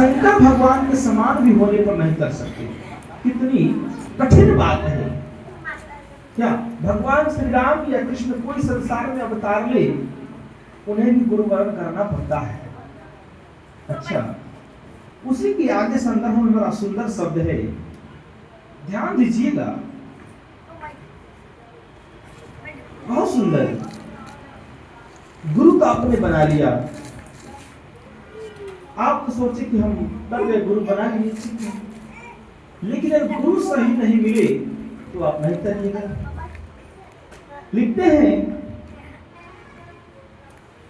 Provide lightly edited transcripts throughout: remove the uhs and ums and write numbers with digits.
शंकर भगवान के समान भी होने पर नहीं कर सकते। कितनी कठिन बात है। क्या भगवान श्री राम या कृष्ण कोई संसार में अवतार ले, उन्हें भी गुरु वरण करना पड़ता है। अच्छा, उसी के आगे संदर्भ में बड़ा सुंदर शब्द है, ध्यान दीजिएगा, बहुत सुंदर। गुरु तो आपने बना लिया, आप तो सोचे कि हम कर गए, गुरु बना लिए, लेकिन अगर गुरु सही नहीं मिले तो आप नहीं करिएगा। लिखते हैं,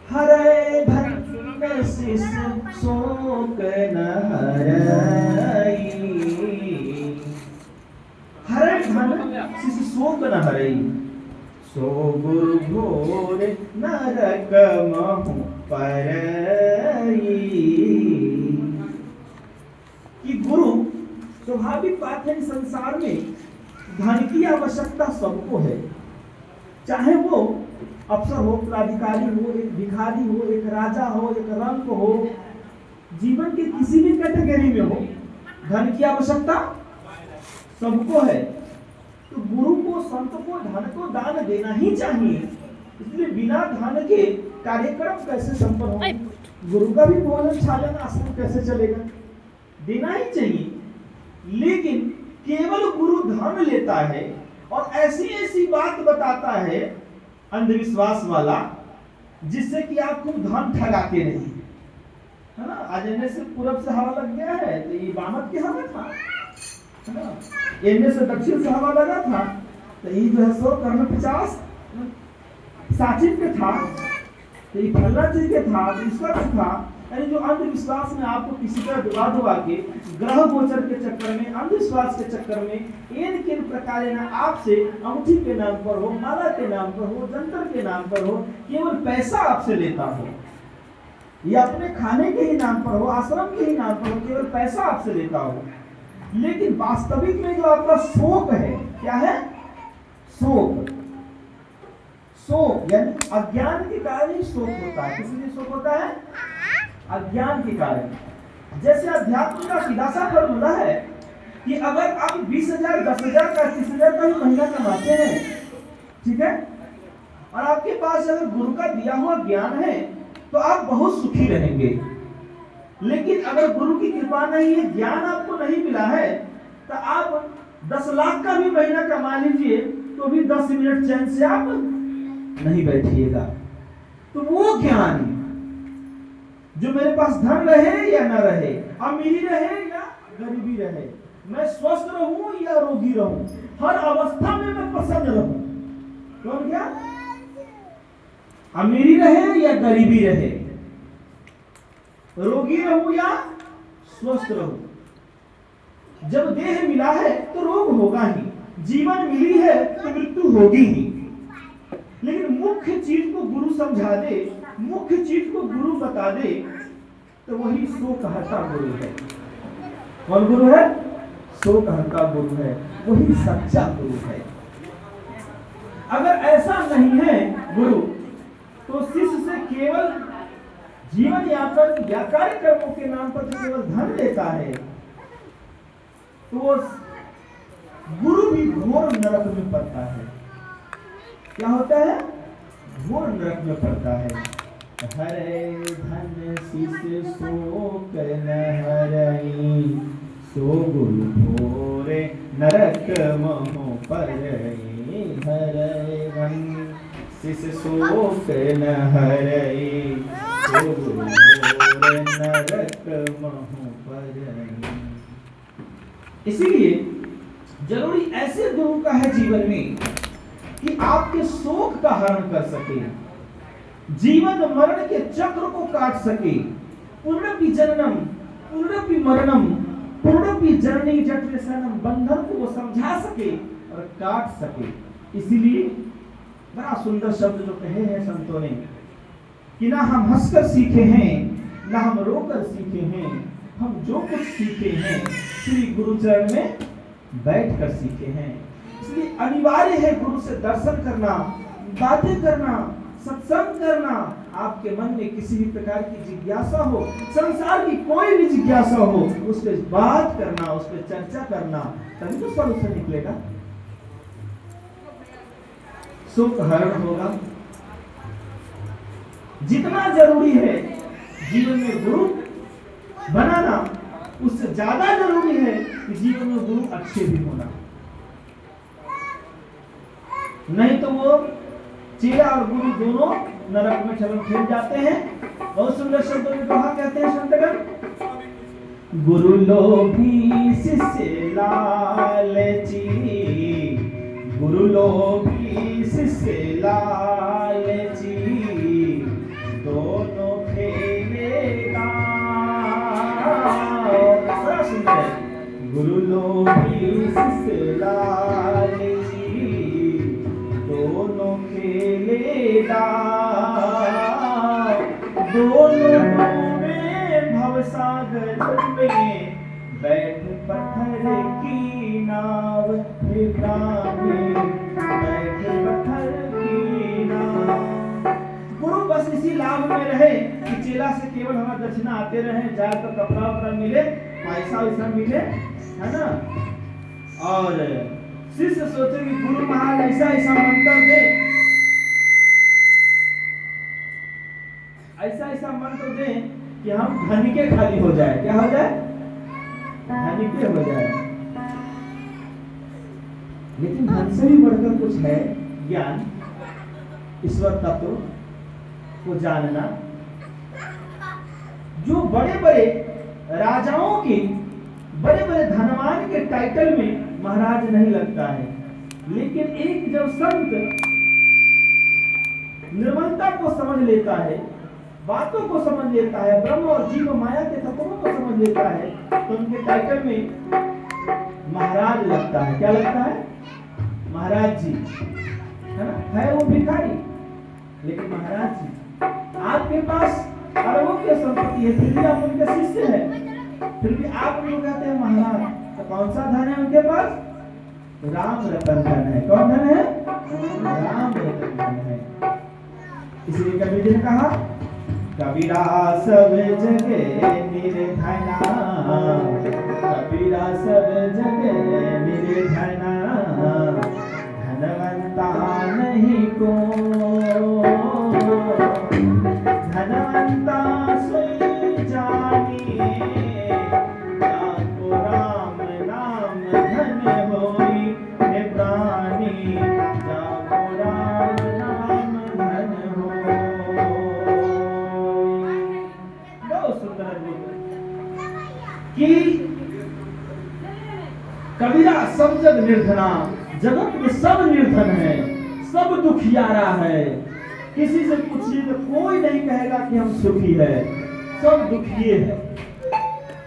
हरे धन शिष शोक न हरई, हरे धन शिष शोक न हरई, सो गुरु घोर नरक महु परई। कि गुरु, स्वाभाविक बात है, संसार में धन की आवश्यकता सबको है, चाहे वो अफसर हो, प्राधिकारी हो, एक भिखारी हो, एक राजा हो, एक रंक हो, जीवन के किसी भी कैटेगरी में हो, धन की आवश्यकता सबको है। तो गुरु को, संत को धन को दान देना ही चाहिए। इसलिए बिना धन के कार्यक्रम कैसे संपन्न हो? गुरु का भी भोजन छालन आश्रम कैसे चलेगा? देना ही चाहिए। लेकिन केवल गुरु धन लेता है और ऐसी ऐसी बात बताता है अंधविश्वास वाला, जिससे कि आप खूब धन ठगाते नहीं, है ना। आज एने से पूरब से हवा लग गया है तो ये बामत के हवा था, है ना। एने से दक्षिण से हवा लगा था तो ये जो है 100 कर्ण 50 साचिव के था, तो ये फल्ला जी के था, ईश्वर था। यानी जो अंधविश्वास में आपको किसी तरह डुबा दुबा के, ग्रह गोचर के चक्कर में, अंधविश्वास के चक्कर में इन किन प्रकार ना आपसे अंगूठी के नाम पर हो, माला के नाम पर हो, जंतर के नाम पर हो, केवल पैसा आपसे लेता हो, या अपने खाने के ही नाम पर हो, आश्रम के ही नाम पर हो, केवल पैसा आपसे लेता हो। लेकिन वास्तविक में जो आपका शोक है, क्या है? शोक। शोक यानी अज्ञान के कारण ही शोक होता है। किस लिए शोक होता है? अज्ञान के कारण। जैसे अध्यात्म का सीधा सा फॉर्मूला है कि अगर आप 20,000, 10,000 का, 30,000 का ही महीना कमाते हैं, ठीक है, और आपके पास अगर गुरु का दिया हुआ ज्ञान है तो आप बहुत सुखी रहेंगे। लेकिन अगर गुरु की कृपा नहीं है, ज्ञान आपको नहीं मिला है, तो आप 10 लाख का भी महीना कमा लीजिए तो भी 10 मिनट चैन से आप नहीं बैठिएगा। तो वो ज्ञान जो मेरे पास धन रहे या न रहे, अमीरी रहे या गरीबी रहे, मैं स्वस्थ रहूं या रोगी रहूं, हर अवस्था में मैं प्रसन्न रहूं। कौन क्या? अमीरी रहे या गरीबी रहे, रोगी रहूं या स्वस्थ रहूं। जब देह मिला है तो रोग होगा ही, जीवन मिली है तो मृत्यु होगी ही। लेकिन मुख्य चीज को गुरु समझा दे, मुख्य चीज को गुरु बता दे, तो वही शोकहर्ता गुरु है। कौन गुरु है? शोकहर्ता गुरु है, वही सच्चा गुरु है। अगर ऐसा नहीं है गुरु, तो शिष्य से केवल जीवन यापन या कार्यक्रमों के नाम पर केवल धन लेता है, तो गुरु भी घोर नरक में पड़ता है। क्या होता है? घोर नरक में पड़ता है। हरे धन शिष शोक न हरई, सो गुरु घोर नरक महु परई। हरे धन शिष शोक न हरई, सो गुरु घोर नरक महु परई। इसीलिए जरूरी ऐसे गुरु का है जीवन में कि आपके शोक का हरण कर सके, जीवन मरण के चक्र को काट सके, पुनरपि जननम पुनरपि मरणम पुनरपि जननी जठरसनम, बंधन को वो समझा सके और काट सके। इसीलिए बड़ा सुंदर शब्द जो कहे हैं संतों ने कि ना हम हंसकर सीखे हैं, ना हम रोकर सीखे हैं, हम जो कुछ सीखे हैं श्री गुरुचरण में बैठकर सीखे हैं। इसलिए अनिवार्य है गुरु से दर्शन करना, बातें करना, सत्संग करना, आपके मन में किसी भी प्रकार की जिज्ञासा हो, संसार की कोई भी जिज्ञासा हो, उस पर बात करना, उस पर चर्चा करना, तभी तो सॉल्यूशन निकलेगा, सुख हरण होगा। जितना जरूरी है जीवन में गुरु बनाना, उससे ज्यादा जरूरी है कि जीवन में गुरु अच्छे भी होना। नहीं तो वो चेला और गुरु दोनों नरक में छलन खेल जाते हैं। बहुत सुंदर शब्दों में कहा कहते हैं संतगण, गुरु लोभी शिष्य लालची, गुरु लोभी शिष्य लालची, दोनों खेलेगा। बड़ा सुंदर है, गुरु लोभी शिष्य लालची, दोनों खेलेगा, दोनों में भवसागर में बैठ पत्थर की नाव, बैठ पत्थर की नाव। गुरु बस इसी लाभ में रहे कि चेला से केवल हमारा दक्षिणा आते रहे, जाए तो कपड़ा वपड़ा मिले, पैसा वैसा मिले, है ना। और शिष्य सोचे कि गुरु महाराज ऐसा ऐसा मंत्र दे, ऐसा ऐसा मंत्र दे कि हम धनिके खाली हो जाए। क्या हो जाए? धनिके हो जाए। लेकिन धन से भी बढ़कर कुछ है ज्ञान, ईश्वर तत्व को जानना, जो बड़े बड़े राजाओं के, बड़े बड़े धनवान के टाइटल में महाराज नहीं लगता है। लेकिन एक जब संत निर्मलता को समझ लेता है, बातों को समझ लेता है, ब्रह्म और जीव माया के तत्वों को समझ लेता है, तो उनके टाइटल में महाराज लगता है। क्या लगता है? महाराज जी, है ना। है वो भिखारी, लेकिन महाराज जी। आपके पास अरबों की संपत्ति है, फिर भी आप उनके शिष्य हैं, फिर भी आप लोग कहते हैं महाराज। तो कौन सा धन है उनके पास? राम रतन धन है। कौन धन है? राम रतन धन है। इसलिए कबीर जी ने कहा, कबीरा सब जगह निर्धना, कबीरा सब जगह निर्धना, धनवंता नहीं को, धनवंता सोई जानिए, जाको राम नाम धन होई, हे प्राणी जाको राम नाम धन होई। बहुत सुंदर कि कबीरा सब जग निर्धना, जगत में सब निर्धन है, सब दुखियारा है। किसी से पूछिए तो कोई नहीं कहेगा कि हम सुखी है, सब दुखिए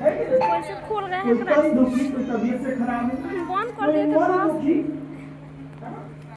है कि नहीं? कोई दुखी, कोई तबीयत से खराब है, कोई दुखी,